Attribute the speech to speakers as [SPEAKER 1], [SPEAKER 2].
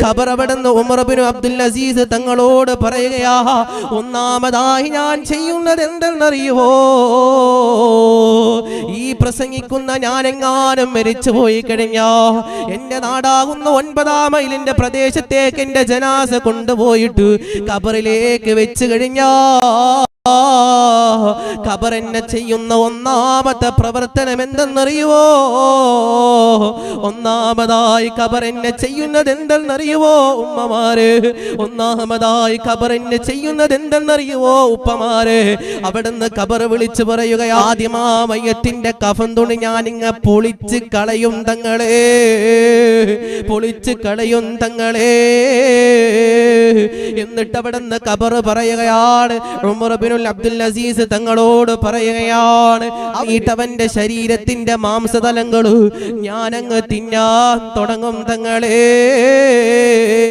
[SPEAKER 1] ഖബർ അവിടുന്ന് ഉമർ ഇബ്നു അബ്ദുൽ അസീസ് തങ്ങളോട് പറയുകയാ, ഒന്നാമതായി ഞാൻ ചെയ്യുന്നത് എന്തെന്നറിയുമോ? ഈ പ്രസംഗിക്കുന്ന ഞാനെങ്ങാനും മരിച്ചു പോയി കഴിഞ്ഞാ എന്റെ നാടാകുന്ന 9-ാം മൈലിന്റെ പ്രദേശത്തേക്ക് എന്റെ ജനാസ കൊണ്ടുപോയിട്ട് ഖബറിലേക്ക് വെച്ച് കഴിഞ്ഞാ ഖബർ എന്നെ ചെയ്യുന്ന ഒന്നാമത്തെ പ്രവർത്തനം എന്തെന്നറിയുവോ? ഒന്നാമതായി ഖബർ എന്നെ ചെയ്യുന്നത് എന്തെന്നറിയുവോ ഉമ്മമാര്? ഒന്നാമതായി ഖബർ എന്നെ ചെയ്യുന്നത് എന്തെന്നറിയുവോ ഉപ്പമാര്? അവിടുന്ന് ഖബർ വിളിച്ചു പറയുക, ആദ്യമാ മയ്യത്തിന്റെ കഫൻ തുണി ഞാനിങ്ങ പൊളിച്ച് കളയും തങ്ങളെ, പൊളിച്ച് കളയും തങ്ങളെ. എന്നിട്ട് അവിടുന്ന് ഖബർ പറയുകയാണ്, ഉമർ ഇബ്നു അബ്ദുൽ അസീസ് തങ്ങളോട് പറയുകയാണ്, അവന്റെ ശരീരത്തിന്റെ മാംസതലങ്ങൾ ഞാനങ്ങ് തിന്നാൻ തുടങ്ങും തങ്ങളെ.